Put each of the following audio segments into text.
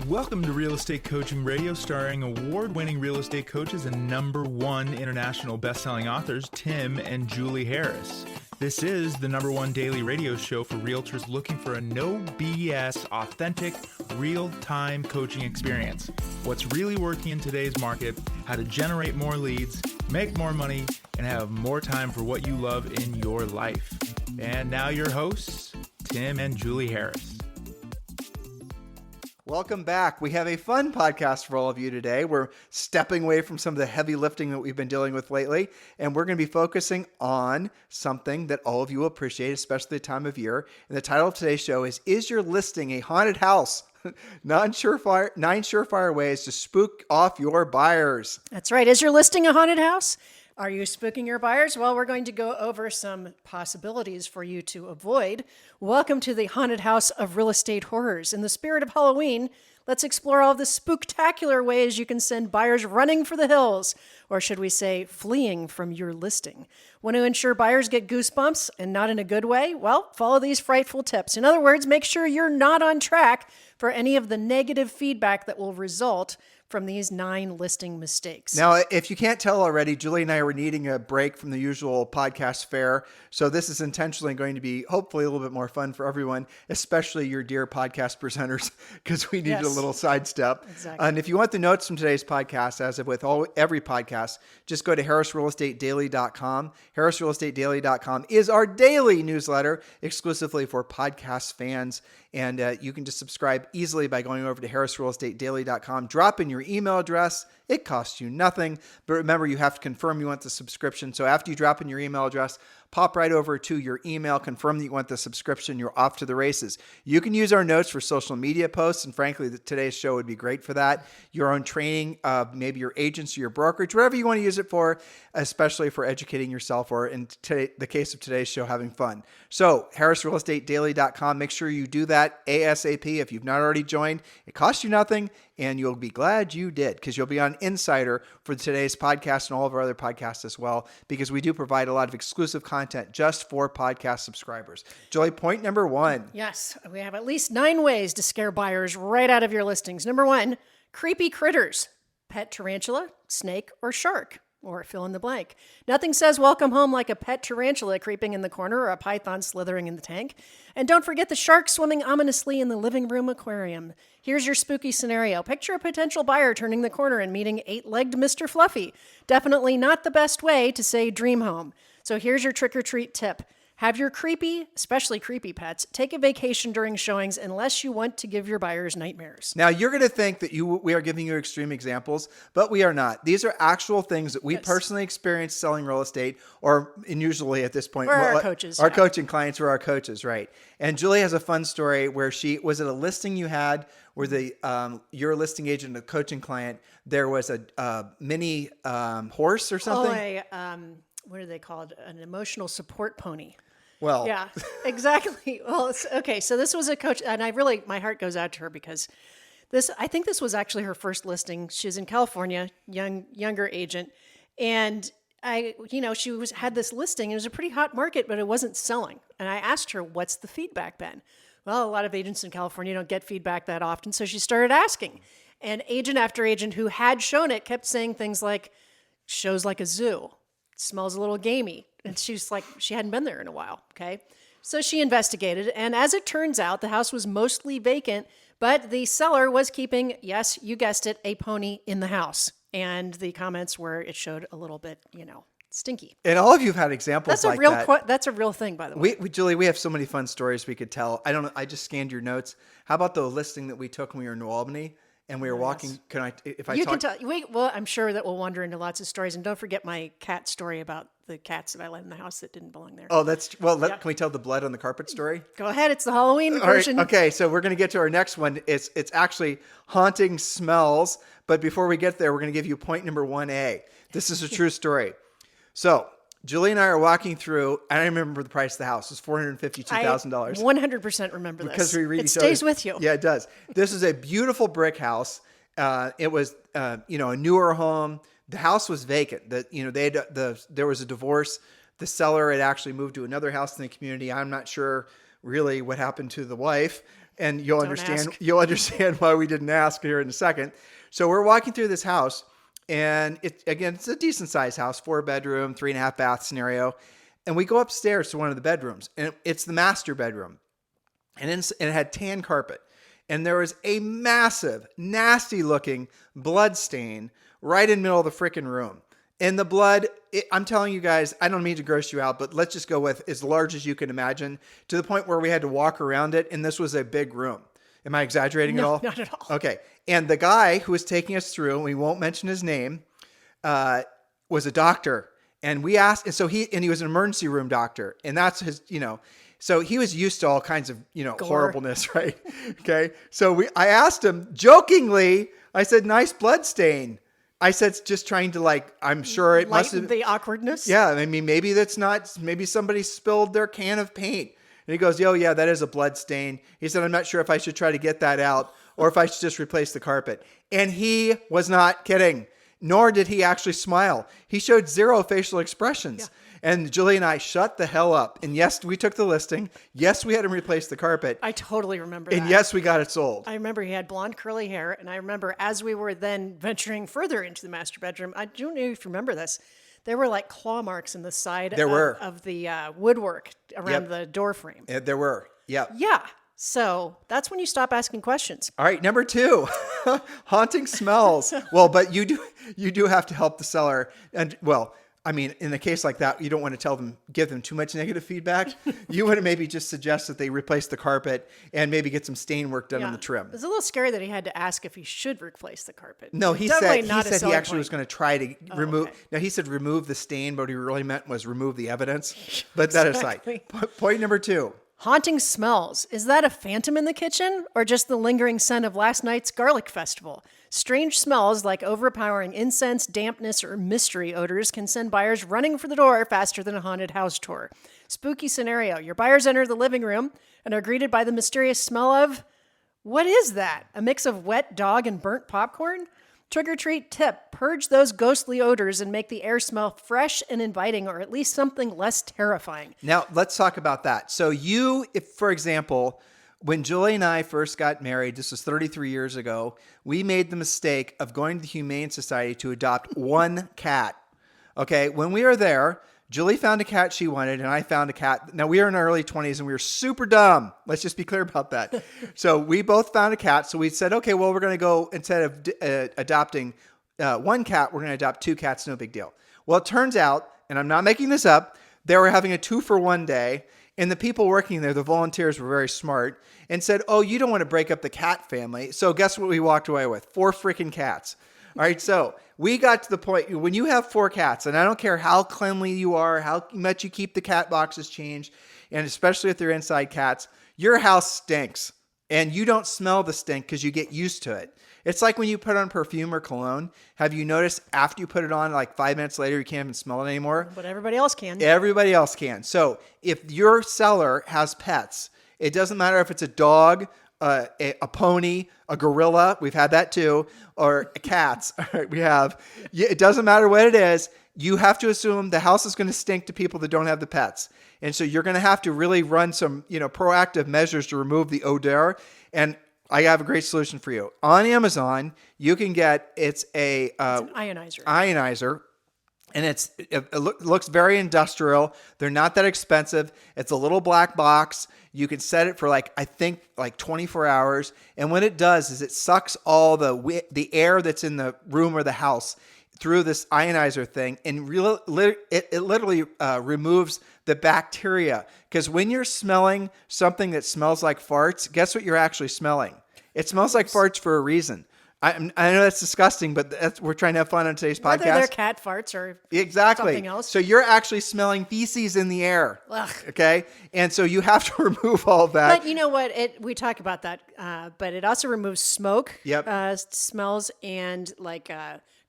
Welcome to Real Estate Coaching Radio, starring award-winning real estate coaches and #1 international best-selling authors, Tim and Julie Harris. This is the #1 daily radio show for realtors looking for a no BS, authentic, real-time coaching experience. What's really working in today's market, how to generate more leads, make more money, and have more time for what you love in your life. And now your hosts, Tim and Julie Harris. Welcome back. We have a fun podcast for all of you today. We're stepping away from some of the heavy lifting that we've been dealing with lately, and we're going to be focusing on something that all of you will appreciate, especially the time of year. And the title of today's show is Your Listing a Haunted House? 9 surefire ways to spook off your buyers. That's right. Is your listing a haunted house? Are you spooking your buyers? Well, we're going to go over some possibilities for you to avoid. Welcome to the haunted house of real estate horrors. In the spirit of Halloween, let's explore all of the spooktacular ways you can send buyers running for the hills, or should we say fleeing from your listing. Want to ensure buyers get goosebumps and not in a good way? Well, follow these frightful tips. In other words, make sure you're not on track for any of the negative feedback that will result from these 9 listing mistakes. Now, if you can't tell already, Julie and I were needing a break from the usual podcast fare. So this is intentionally going to be hopefully a little bit more fun for everyone, especially your dear podcast presenters, because we needed a little sidestep. Exactly. And if you want the notes from today's podcast, as with every podcast, just go to harrisrealestatedaily.com. harrisrealestatedaily.com is our daily newsletter exclusively for podcast fans. And you can just subscribe easily by going over to harrisrealestatedaily.com. Drop in your email address. It costs you nothing. But remember, you have to confirm you want the subscription. So after you drop in your email address, pop right over to your email, confirm that you want the subscription. You're off to the races. You can use our notes for social media posts. And frankly, today's show would be great for that. Your own training, maybe your agents or your brokerage, whatever you want to use it for, especially for educating yourself or in the case of today's show, having fun. So harrisrealestatedaily.com. Make sure you do that ASAP. If you've not already joined, it costs you nothing. And you'll be glad you did, because you'll be on Insider for today's podcast and all of our other podcasts as well, because we do provide a lot of exclusive content just for podcast subscribers. Julie, point number 1. Yes, we have at least 9 ways to scare buyers right out of your listings. Number 1, creepy critters, pet tarantula, snake, or shark. Or fill in the blank. Nothing says welcome home like a pet tarantula creeping in the corner or a python slithering in the tank. And don't forget the shark swimming ominously in the living room aquarium. Here's your spooky scenario. Picture a potential buyer turning the corner and meeting 8-legged Mr. Fluffy. Definitely not the best way to say dream home. So here's your trick-or-treat tip. Have your creepy, especially creepy pets, take a vacation during showings unless you want to give your buyers nightmares. Now, you're going to think that we are giving you extreme examples, but we are not. These are actual things that we personally experienced selling real estate, and usually at this point, our coaches. Our coaching clients were our coaches, right? And Julie has a fun story where was it a listing you had where you're a listing agent and a coaching client, there was a mini horse or something? What are they called? An emotional support pony. Well, yeah, exactly. Well, okay. So this was a coach, and my heart goes out to her because I think this was actually her first listing. She's in California, younger agent. And she had this listing. It was a pretty hot market, but it wasn't selling. And I asked her, what's the feedback been? Well, a lot of agents in California don't get feedback that often. So she started asking, and agent after agent who had shown it kept saying things like, shows like a zoo, smells a little gamey. And she's like, she hadn't been there in a while, okay? So she investigated, and as it turns out, the house was mostly vacant, but the seller was keeping, yes, you guessed it, a pony in the house. And the comments were, it showed a little bit, stinky. And all of you have had examples like that. That's a real thing, by the way. Julie, we have so many fun stories we could tell. I just scanned your notes. How about the listing that we took when we were in New Albany? And we were walking. Can tell. Well, I'm sure that we'll wander into lots of stories. And don't forget my cat story about the cats that I let in the house that didn't belong there. Oh, can we tell the blood on the carpet story? Go ahead. It's the Halloween version. Right, okay, so we're going to get to our next one. It's actually haunting smells. But before we get there, we're going to give you point number 1A. This is a true story. So Julie and I are walking through, and I remember the price of the house. It was $452,000. 100% remember this. Because we read it stays with you. Yeah, it does. This is a beautiful brick house. It was, a newer home. The house was vacant. There was a divorce. The seller had actually moved to another house in the community. I'm not sure really what happened to the wife, and you'll Don't understand. ask. You'll understand why we didn't ask here in a second. So we're walking through this house, and it's a decent sized house, 4-bedroom, 3.5 bath scenario, and we go upstairs to one of the bedrooms, and it's the master bedroom, and it had tan carpet, and there was a massive, nasty looking blood stain right in the middle of the freaking room. And the blood, I'm telling you guys, I don't mean to gross you out, but let's just go with as large as you can imagine, to the point where we had to walk around it. And this was a big room. Am I exaggerating at all? Not at all. Okay. And the guy who was taking us through, and we won't mention his name, was a doctor. And we asked, and so he was an emergency room doctor. And that's his, so he was used to all kinds of, horribleness, right? Okay. So I asked him jokingly, I said, nice blood stain. I said, just trying to I'm sure it must have the awkwardness. Yeah. I mean, maybe maybe somebody spilled their can of paint. And he goes, yeah, that is a blood stain. He said, I'm not sure if I should try to get that out or if I should just replace the carpet. And he was not kidding, nor did he actually smile. He showed zero facial expressions. Yeah. And Julie and I shut the hell up. And yes, we took the listing. Yes, we had him replace the carpet. I totally remember that. And yes, we got it sold. I remember he had blonde curly hair. And I remember as we were then venturing further into the master bedroom, I don't know if you remember this, there were claw marks in the side of the woodwork around the door frame. There were. Yep. Yeah. So that's when you stop asking questions. All right. Number 2, haunting smells. Well, but you do have to help the seller. And I mean, in a case like that, you don't want to give them too much negative feedback. You want to maybe just suggest that they replace the carpet and maybe get some stain work done on the trim. It's a little scary that he had to ask if he should replace the carpet. No, he said he actually was going to try to remove. Okay. Now he said remove the stain, but what he really meant was remove the evidence. But that aside, point number 2. Haunting smells. Is that a phantom in the kitchen or just the lingering scent of last night's garlic festival? Strange smells like overpowering incense, dampness, or mystery odors can send buyers running for the door faster than a haunted house tour. Spooky scenario. Your buyers enter the living room and are greeted by the mysterious smell of... What is that? A mix of wet dog and burnt popcorn? Trick-or-treat tip. Purge those ghostly odors and make the air smell fresh and inviting, or at least something less terrifying. Now, let's talk about that. So if, for example, when Julie and I first got married, this was 33 years ago, we made the mistake of going to the Humane Society to adopt one cat. Okay, when we were there, Julie found a cat she wanted, and I found a cat. Now, we were in our early 20s, and we were super dumb. Let's just be clear about that. So we both found a cat. So we said, okay, well, we're going to go, instead of adopting one cat, we're going to adopt 2 cats. No big deal. Well, it turns out, and I'm not making this up, they were having a 2-for-1 day, and the people working there, the volunteers, were very smart and said, oh, you don't want to break up the cat family. So guess what we walked away with? 4 freaking cats. All right, so we got to the point, when you have 4 cats, and I don't care how cleanly you are, how much you keep the cat boxes changed, and especially if they're inside cats, your house stinks. And you don't smell the stink because you get used to it. It's like when you put on perfume or cologne. Have you noticed after you put it on, 5 minutes later, you can't even smell it anymore? But everybody else can. Everybody else can. So if your seller has pets, it doesn't matter if it's a dog, a pony, a gorilla, we've had that too, or cats. It doesn't matter what it is. You have to assume the house is going to stink to people that don't have the pets. And so you're going to have to really run some, proactive measures to remove the odor. And I have a great solution for you. On Amazon, you can get, it's an ionizer. And it looks very industrial. They're not that expensive. It's a little black box. You can set it for I think 24 hours. And what it does is it sucks all the air that's in the room or the house through this ionizer thing, and it literally removes the bacteria. Because when you're smelling something that smells like farts, guess what you're actually smelling? It smells like farts for a reason. I know that's disgusting, but we're trying to have fun on today's podcast. Whether they're cat farts or something else. So you're actually smelling feces in the air. Ugh. Okay? And so you have to remove all that. But you know what? We talk about that, but it also removes smoke, smells, and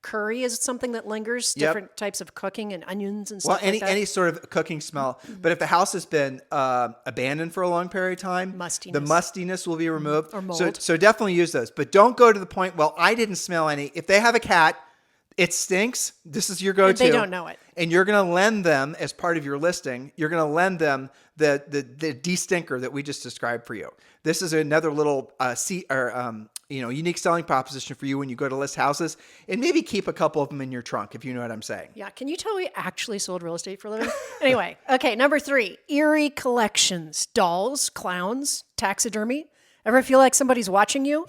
curry is something that lingers, different types of cooking and onions and stuff like that. Well, any sort of cooking smell. But if the house has been abandoned for a long period of time, the mustiness will be removed. Or mold. So definitely use those. But don't go to the point, well, I didn't smell any. If they have a cat, It stinks. This is your go-to. And they don't know it. And you're going to lend them, as part of your listing, you're going to lend them the de-stinker that we just described for you. This is another little unique selling proposition for you when you go to list houses, and maybe keep a couple of them in your trunk, if you know what I'm saying. Yeah. Can you tell we actually sold real estate for a living? Anyway. Okay. Number 3, Eerie collections, dolls, clowns, taxidermy. Ever feel like somebody's watching you?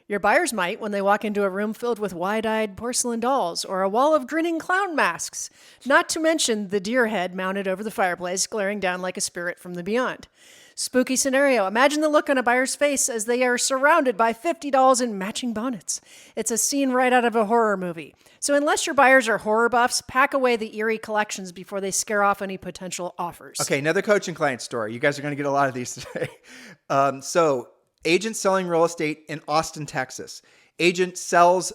Your buyers might when they walk into a room filled with wide-eyed porcelain dolls or a wall of grinning clown masks, not to mention the deer head mounted over the fireplace glaring down like a spirit from the beyond. Spooky scenario. Imagine the look on a buyer's face as they are surrounded by 50 dolls in matching bonnets. It's a scene right out of a horror movie. So unless your buyers are horror buffs, pack away the Eerie collections before they scare off any potential offers. Okay, another coach and client story. You guys are going to get a lot of these today. Agent selling real estate in Austin, Texas. Agent sells,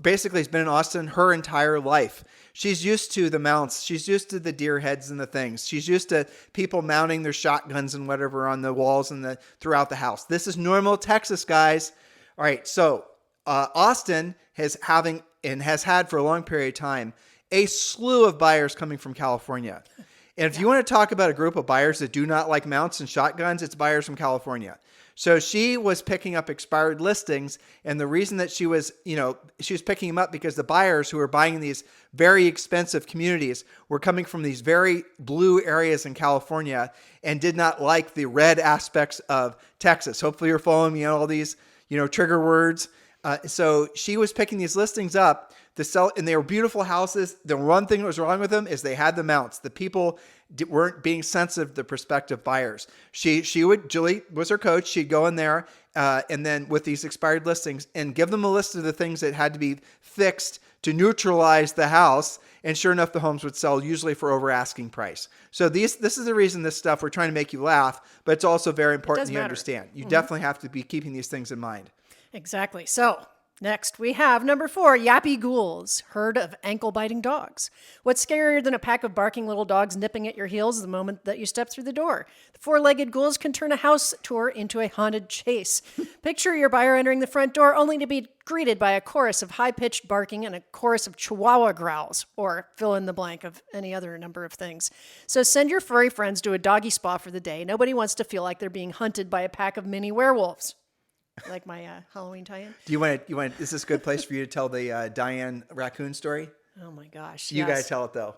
basically has been in Austin her entire life. She's used to the mounts. She's used to the deer heads and the things. She's used to people mounting their shotguns and whatever on the walls and throughout the house. This is normal Texas, guys. All right, so Austin has had for a long period of time a slew of buyers coming from California. And if you want to talk about a group of buyers that do not like mounts and shotguns, it's buyers from California. So she was picking up expired listings, and the reason that she was picking them up because the buyers who were buying these very expensive communities were coming from these very blue areas in California and did not like the red aspects of Texas. Hopefully you're following me on all these, trigger words. So she was picking these listings up to sell, and they were beautiful houses. The one thing that was wrong with them is they had the mounts. The people weren't being sensitive to prospective buyers. Julie was her coach. She'd go in there and then with these expired listings and give them a list of the things that had to be fixed to neutralize the house. And sure enough, the homes would sell usually for over asking price. So this is the reason this stuff, we're trying to make you laugh, but it's also very important you understand. You definitely have to be keeping these things in mind. Exactly. So next we have number 4, Yappy ghouls, herd of ankle-biting dogs. What's scarier than a pack of barking little dogs nipping at your heels the moment that you step through the door? The 4-legged ghouls can turn a house tour into a haunted chase. Picture your buyer entering the front door only to be greeted by a chorus of high-pitched barking and a chorus of chihuahua growls, or fill in the blank of any other number of things. So send your furry friends to a doggy spa for the day. Nobody wants to feel like they're being hunted by a pack of mini werewolves. Like my Halloween tie-in. Do you want? Is this a good place for you to tell the Diane raccoon story? Oh my gosh! You gotta tell it though.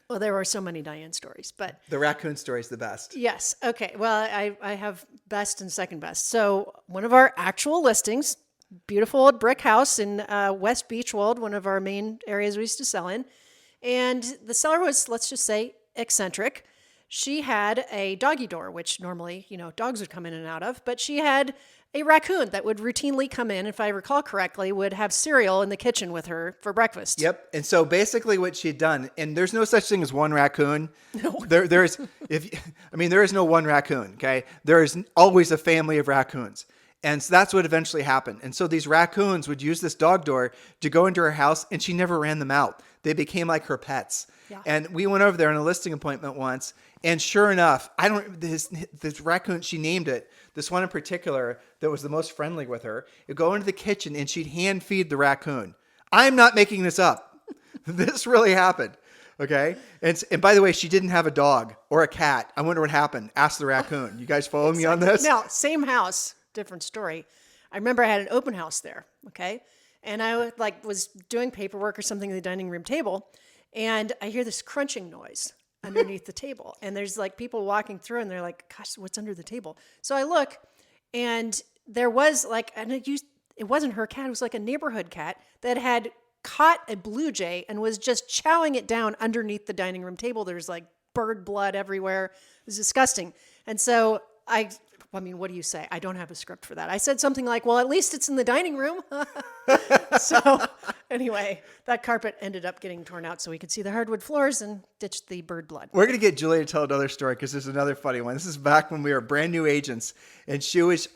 Well, there were so many Diane stories, but the raccoon story is the best. Yes. Okay. Well, I have best and second best. So one of our actual listings, beautiful old brick house in West Beachwold, one of our main areas we used to sell in, and the seller was, let's just say, eccentric. She had a doggy door, which normally, dogs would come in and out of, but she had a raccoon that would routinely come in, if I recall correctly, would have cereal in the kitchen with her for breakfast. Yep. And so basically what she'd done, and there's no such thing as one raccoon. No. There is no one raccoon, okay? There is always a family of raccoons. And so that's what eventually happened. And so these raccoons would use this dog door to go into her house, and she never ran them out. They became like her pets. Yeah. And we went over there on a listing appointment once, and sure enough, this raccoon, she named it, this one in particular that was the most friendly with her, would go into the kitchen and she'd hand feed the raccoon. I'm not making this up. This really happened. Okay. And by the way, she didn't have a dog or a cat. I wonder what happened. Ask the raccoon. You guys follow me on this? Now, same house, different story. I remember I had an open house there. Okay. And I was doing paperwork or something at the dining room table, and I hear this crunching noise underneath the table. And there's people walking through, and they're like, gosh, what's under the table? So I look, and there was it wasn't her cat. It was like a neighborhood cat that had caught a blue jay and was just chowing it down underneath the dining room table. There's bird blood everywhere. It was disgusting. And so what do you say? I don't have a script for that. I said something like, well, at least it's in the dining room. So anyway, that carpet ended up getting torn out so we could see the hardwood floors and ditch the bird blood. We're going to get Julie to tell another story because there's another funny one. This is back when we were brand new agents, and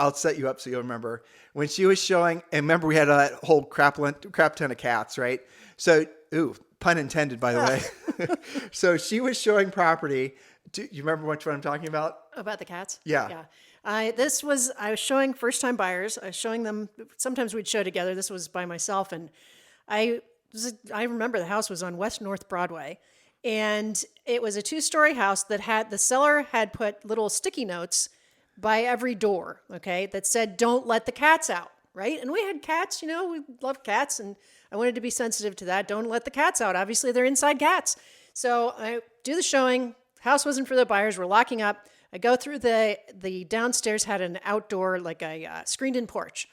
I'll set you up so you'll remember. When she was showing, and remember we had that whole crap ton of cats, right? So, pun intended, by the way. So she was showing property. Do you remember which one I'm talking about? About the cats? Yeah. Yeah. I was showing first-time buyers. I was showing them, sometimes we'd show together. This was by myself, and I I remember the house was on West North Broadway, and it was a 2-story house that had, the seller had put little sticky notes by every door, okay, that said, don't let the cats out, right? And we had cats, we love cats, and I wanted to be sensitive to that. Don't let the cats out. Obviously, they're inside cats. So I do the showing. House wasn't for the buyers. We're locking up. I go through the downstairs had an outdoor, like a screened-in porch.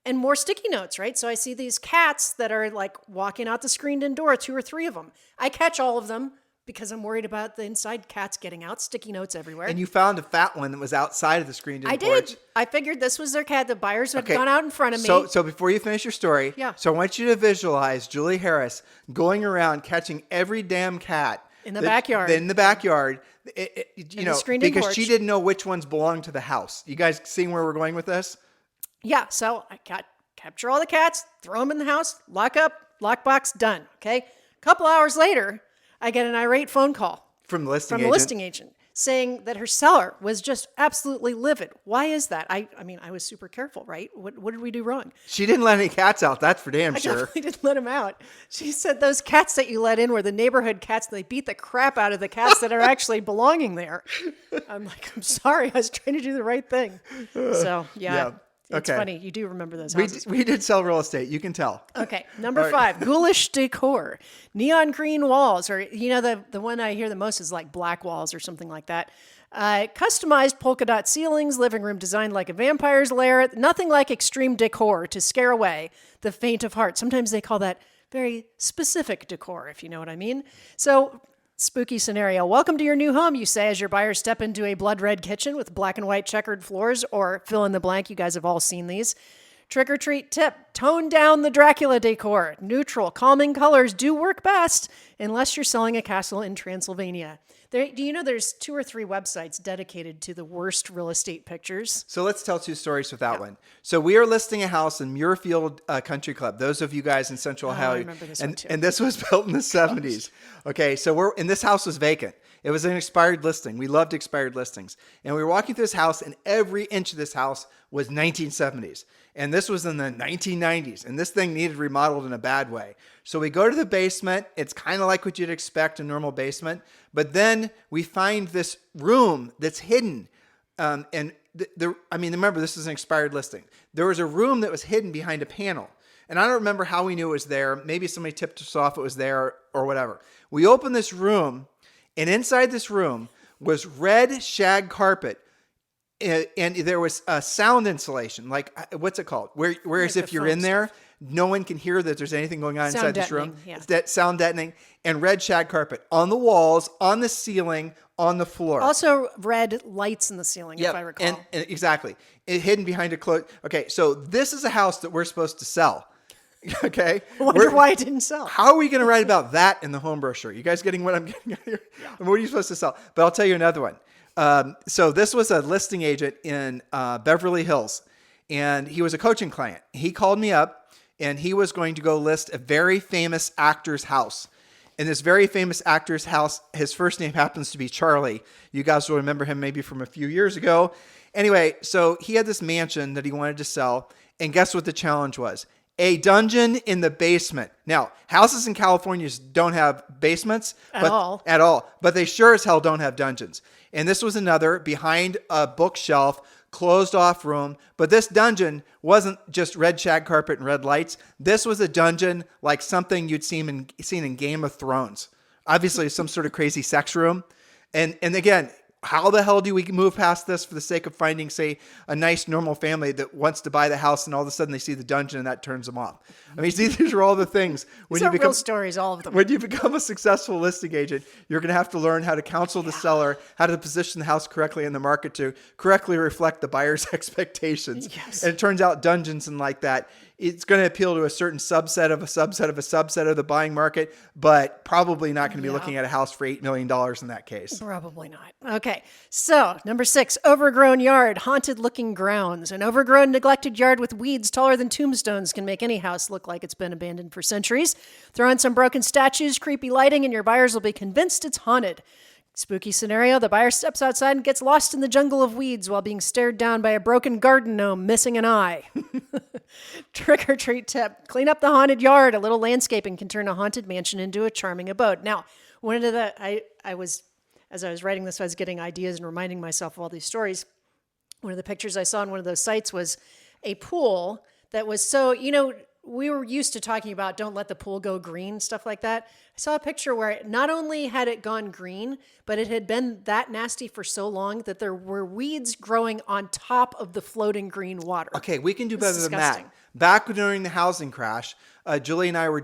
And more sticky notes, right? So I see these cats that are like walking out the screened-in door, 2 or 3 of them. I catch all of them because I'm worried about the inside cats getting out, sticky notes everywhere. And you found a fat one that was outside of the screened-in porch. I did. I figured this was their cat. The buyers had gone out in front of me. So before you finish your story, so I want you to visualize Julie Harris going around catching every damn cat in the backyard. In the backyard, because porch. she didn't know which ones belonged to the house. You guys seeing where we're going with this? Yeah, so I capture all the cats, throw them in the house, lock up, lockbox, done. Okay. A couple hours later, I get an irate phone call from the listing agent saying that her seller was just absolutely livid. Why is that? I mean, I was super careful, right? What did we do wrong? She didn't let any cats out. That's for damn sure. I definitely didn't let them out. She said those cats that you let in were the neighborhood cats, and they beat the crap out of the cats that are actually belonging there. I'm like, I'm sorry. I was trying to do the right thing. So, yeah. It's funny. You do remember those houses. We did sell real estate. You can tell. Okay. Number 5, ghoulish decor. Neon green walls, or, the one I hear the most is like black walls or something like that. Customized polka dot ceilings, living room designed like a vampire's lair. Nothing like extreme decor to scare away the faint of heart. Sometimes they call that very specific decor, if you know what I mean. So, spooky scenario. Welcome to your new home, you say, as your buyers step into a blood red kitchen with black and white checkered floors, or fill in the blank. You guys have all seen these. Trick or treat tip: tone down the Dracula decor. Neutral, calming colors do work best, unless you're selling a castle in Transylvania. Do you know there's 2 or 3 websites dedicated to the worst real estate pictures? So let's tell 2 stories with that one. So we are listing a house in Muirfield Country Club. Those of you guys in Central Ohio. I remember this one too. And this was built in the 70s. Okay, so this house was vacant. It was an expired listing. We loved expired listings. And we were walking through this house, and every inch of this house was 1970s. And this was in the 1990s. And this thing needed remodeled in a bad way. So we go to the basement. It's kind of like what you'd expect, a normal basement. But then we find this room that's hidden. Remember, this is an expired listing. There was a room that was hidden behind a panel. And I don't remember how we knew it was there. Maybe somebody tipped us off it was there or whatever. We opened this room, and inside this room was red shag carpet. And there was a sound insulation, like, what's it called? Whereas if you're in there, no one can hear that there's anything going on inside this room. Yeah. It's that sound deadening. And red shag carpet on the walls, on the ceiling, on the floor. Also red lights in the ceiling, if I recall. And exactly. Hidden behind a cloak. Okay, so this is a house that we're supposed to sell. Okay? I wonder why it didn't sell. How are we going to write about that in the home brochure? You guys getting what I'm getting at here? Yeah. What are you supposed to sell? But I'll tell you another one. So this was a listing agent in Beverly Hills, and he was a coaching client. He called me up, and he was going to go list a very famous actor's house. And this very famous actor's house, his first name happens to be Charlie. You guys will remember him maybe from a few years ago. Anyway, so he had this mansion that he wanted to sell, and guess what the challenge was? A dungeon in the basement. Now, houses in California don't have basements at all, but they sure as hell don't have dungeons. And this was another behind a bookshelf, closed off room. But this dungeon wasn't just red shag carpet and red lights. This was a dungeon like something you'd seen in Game of Thrones. Obviously, some sort of crazy sex room. And again, how the hell do we move past this for the sake of finding, say, a nice normal family that wants to buy the house, and all of a sudden they see the dungeon and that turns them off? I mean, these are all the things. These are real stories, all of them. When you become a successful listing agent, you're going to have to learn how to counsel the seller, how to position the house correctly in the market to correctly reflect the buyer's expectations. Yes. And it turns out dungeons and like that, it's going to appeal to a certain subset of a subset of a subset of the buying market, but probably not going to be looking at a house for $8 million in that case. Probably not. Okay. So, number 6, overgrown yard, haunted looking grounds. An overgrown, neglected yard with weeds taller than tombstones can make any house look like it's been abandoned for centuries. Throw in some broken statues, creepy lighting, and your buyers will be convinced it's haunted. Spooky scenario: the buyer steps outside and gets lost in the jungle of weeds while being stared down by a broken garden gnome missing an eye. Trick or treat tip: clean up the haunted yard. A little landscaping can turn a haunted mansion into a charming abode. Now, one of the I was as I was writing this, I was getting ideas and reminding myself of all these stories. One of the pictures I saw on one of those sites was a pool that was so, we were used to talking about don't let the pool go green, stuff like that. I saw a picture where not only had it gone green, but it had been that nasty for so long that there were weeds growing on top of the floating green water. Okay, we can do better than disgusting. that. Back during the housing crash, Julie and I were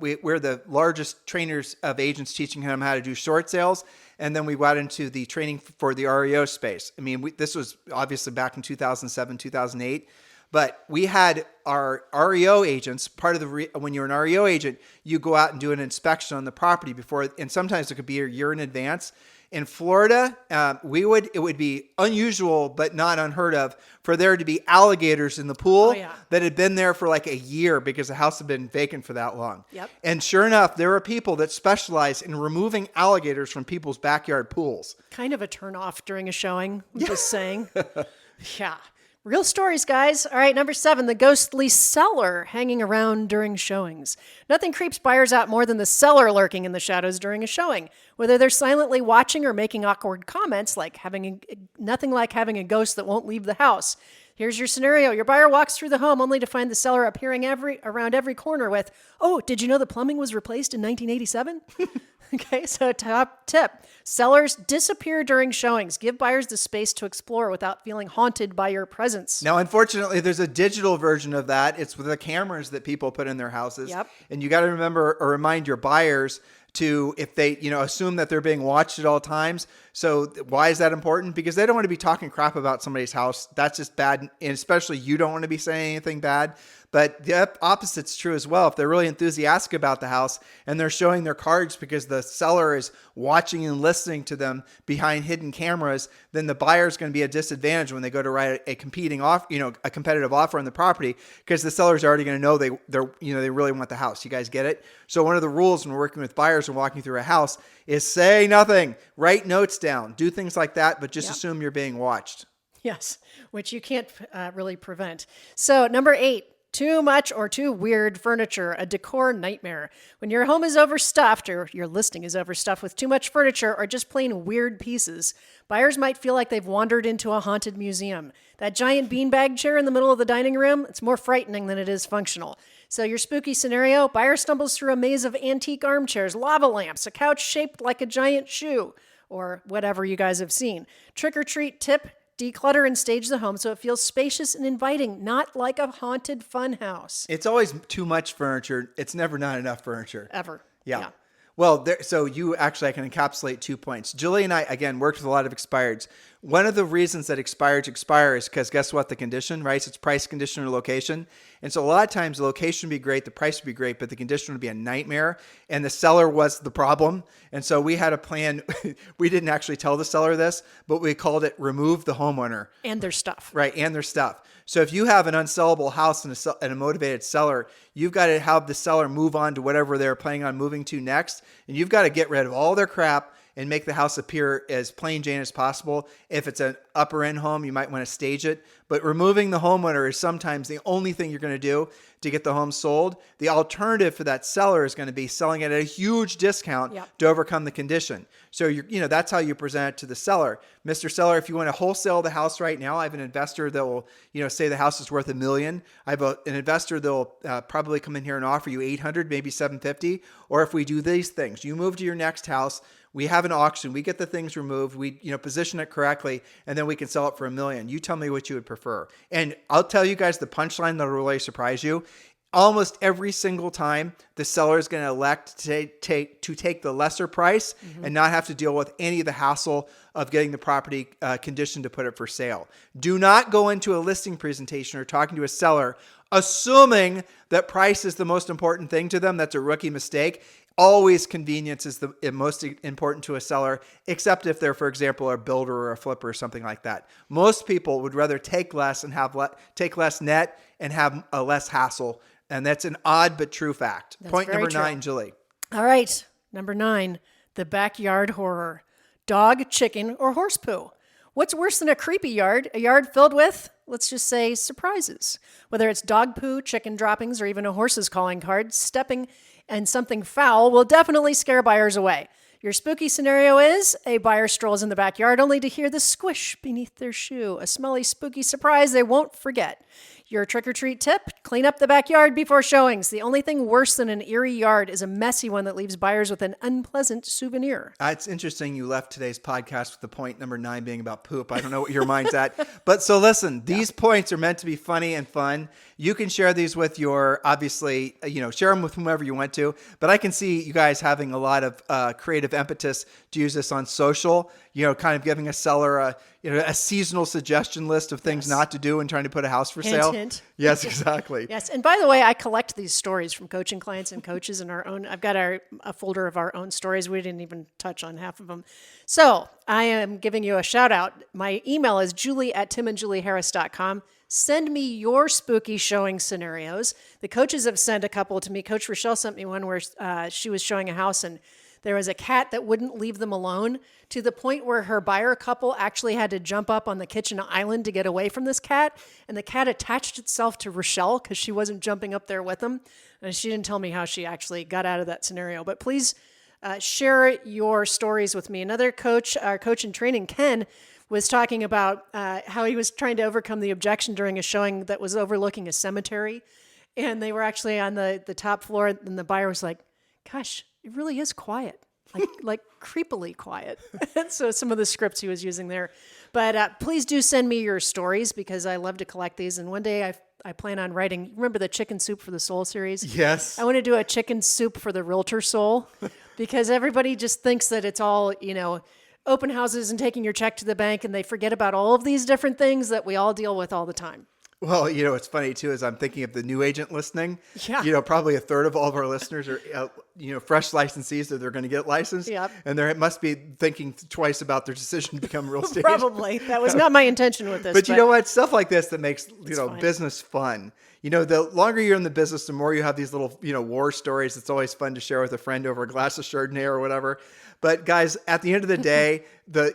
we're the largest trainers of agents teaching them how to do short sales. And then we got into the training for the REO space. I mean, this was obviously back in 2007, 2008. But we had our REO agents, part of when you're an REO agent, you go out and do an inspection on the property before, and sometimes it could be a year in advance. In Florida, it would be unusual, but not unheard of, for there to be alligators in the pool that had been there for like a year because the house had been vacant for that long. Yep. And sure enough, there are people that specialize in removing alligators from people's backyard pools. Kind of a turnoff during a showing, I'm just saying. Yeah. Real stories, guys. All right, number 7, the ghostly seller hanging around during showings. Nothing creeps buyers out more than the seller lurking in the shadows during a showing. Whether they're silently watching or making awkward comments, nothing like having a ghost that won't leave the house. Here's your scenario. Your buyer walks through the home only to find the seller appearing around every corner with, "Oh, did you know the plumbing was replaced in 1987? Okay, so top tip. Sellers disappear during showings. Give buyers the space to explore without feeling haunted by your presence. Now, unfortunately, there's a digital version of that. It's with the cameras that people put in their houses. Yep. And you got to remember or remind your buyers to, if they, assume that they're being watched at all times. So why is that important? Because they don't want to be talking crap about somebody's house. That's just bad. And especially you don't want to be saying anything bad. But the opposite's true as well. If they're really enthusiastic about the house and they're showing their cards because the seller is watching and listening to them behind hidden cameras, then the buyer is going to be at a disadvantage when they go to write a competitive offer on the property, because the seller's already going to know they really want the house. You guys get it? So one of the rules when we're working with buyers and walking through a house is say nothing, write notes down, do things like that, but just assume you're being watched. Yes, which you can't really prevent. So number 8. Too much or too weird furniture, a decor nightmare. When your home is overstuffed or your listing is overstuffed with too much furniture or just plain weird pieces, buyers might feel like they've wandered into a haunted museum. That giant beanbag chair in the middle of the dining room, it's more frightening than it is functional. So your spooky scenario, buyer stumbles through a maze of antique armchairs, lava lamps, a couch shaped like a giant shoe, or whatever you guys have seen. Trick or treat tip: declutter and stage the home so it feels spacious and inviting, not like a haunted fun house. It's always too much furniture. It's never not enough furniture. Ever. Yeah. Well, so I can encapsulate 2 points. Julie and I, again, worked with a lot of expireds. One of the reasons that expire is because guess what? The condition, right? So it's price, condition, or location. And so a lot of times the location would be great, the price would be great, but the condition would be a nightmare. And the seller was the problem. And so we had a plan. We didn't actually tell the seller this, but we called it remove the homeowner. And their stuff. Right, and their stuff. So if you have an unsellable house and a motivated seller, you've got to have the seller move on to whatever they're planning on moving to next. And you've got to get rid of all their crap and make the house appear as plain Jane as possible. If it's an upper end home, you might want to stage it. But removing the homeowner is sometimes the only thing you're going to do to get the home sold. The alternative for that seller is going to be selling it at a huge discount to overcome the condition. So that's how you present it to the seller. Mr. Seller, if you want to wholesale the house right now, I have an investor that will, say the house is worth $1 million. I have an investor that will probably come in here and offer you $800, maybe $750. Or if we do these things, you move to your next house, we have an auction, we get the things removed, we position it correctly, and then we can sell it for $1 million. You tell me what you would prefer. And I'll tell you guys the punchline that will really surprise you. Almost every single time, the seller is going to elect to take the lesser price and not have to deal with any of the hassle of getting the property conditioned to put it for sale. Do not go into a listing presentation or talking to a seller assuming that price is the most important thing to them. That's a rookie mistake. Always convenience is the most important to a seller, except if they're, for example, a builder or a flipper or something like that. Most people would rather take less and take less net and have a less hassle. And that's an odd but true fact. That's Point number true. 9, Julie. All right. Number 9, the backyard horror. Dog, chicken, or horse poo. What's worse than a creepy yard? A yard filled with, let's just say, surprises. Whether it's dog poo, chicken droppings, or even a horse's calling card, stepping and something foul will definitely scare buyers away. Your spooky scenario is a buyer strolls in the backyard only to hear the squish beneath their shoe, a smelly, spooky surprise they won't forget. Your trick-or-treat tip, clean up the backyard before showings. The only thing worse than an eerie yard is a messy one that leaves buyers with an unpleasant souvenir. It's interesting you left today's podcast with the point number 9 being about poop. I don't know what your mind's at. But so listen, these points are meant to be funny and fun. You can share these with your, obviously, share them with whomever you want to. But I can see you guys having a lot of creative impetus to use this on social, kind of giving a seller a seasonal suggestion list of things not to do and trying to put a house for sale. Hint. Yes, exactly. Yes. And by the way, I collect these stories from coaching clients and coaches in our own. I've got a folder of our own stories. We didn't even touch on half of them. So I am giving you a shout out. My email is julie@timandjulieharris.com. Send me your spooky showing scenarios. The coaches have sent a couple to me. Coach Rochelle sent me one where she was showing a house and there was a cat that wouldn't leave them alone, to the point where her buyer couple actually had to jump up on the kitchen island to get away from this cat. And the cat attached itself to Rochelle because she wasn't jumping up there with them. And she didn't tell me how she actually got out of that scenario. But please share your stories with me. Another coach, our coach in training, Ken, was talking about how he was trying to overcome the objection during a showing that was overlooking a cemetery. And they were actually on the top floor. And the buyer was like, gosh, it really is quiet, like creepily quiet. So some of the scripts he was using there. But please do send me your stories because I love to collect these. And one day I plan on writing, remember the Chicken Soup for the Soul series? Yes. I want to do a chicken soup for the realtor soul because everybody just thinks that it's all, open houses and taking your check to the bank, and they forget about all of these different things that we all deal with all the time. Well, it's funny too, as I'm thinking of the new agent listening, Yeah. Probably a third of all of our listeners are, fresh licensees that they're going to get licensed. Yep. And they must be thinking twice about their decision to become real estate agent. Probably. That was not my intention with this. But you know what? Stuff like this that makes, fine. business fun. The longer you're in the business, the more you have these little, war stories. It's always fun to share with a friend over a glass of Chardonnay or whatever. But guys, at the end of the day,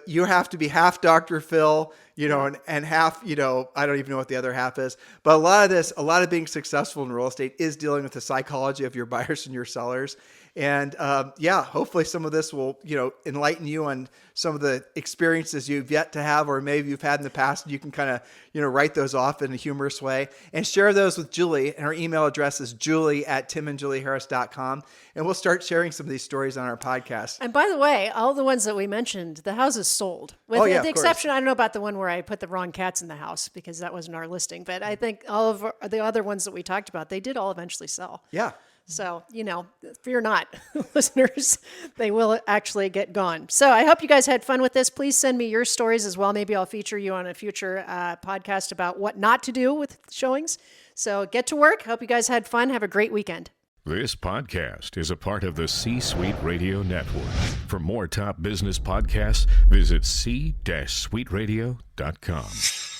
you have to be half Dr. Phil, and half, I don't even know what the other half is. But a lot of being successful in real estate is dealing with the psychology of your buyers and your sellers. And hopefully some of this will, enlighten you on some of the experiences you've yet to have, or maybe you've had in the past, and you can kind of, write those off in a humorous way and share those with Julie. And her email address is julie@timandjulieharris.com. And we'll start sharing some of these stories on our podcast. And by the way, all the ones that we mentioned, the house is sold. With the exception, I don't know about the one where I put the wrong cats in the house because that wasn't our listing. But I think all of the other ones that we talked about, they did all eventually sell. Yeah. So, fear not, listeners, they will actually get gone. So I hope you guys had fun with this. Please send me your stories as well. Maybe I'll feature you on a future podcast about what not to do with showings. So get to work. Hope you guys had fun. Have a great weekend. This podcast is a part of the C-Suite Radio Network. For more top business podcasts, visit c-suiteradio.com.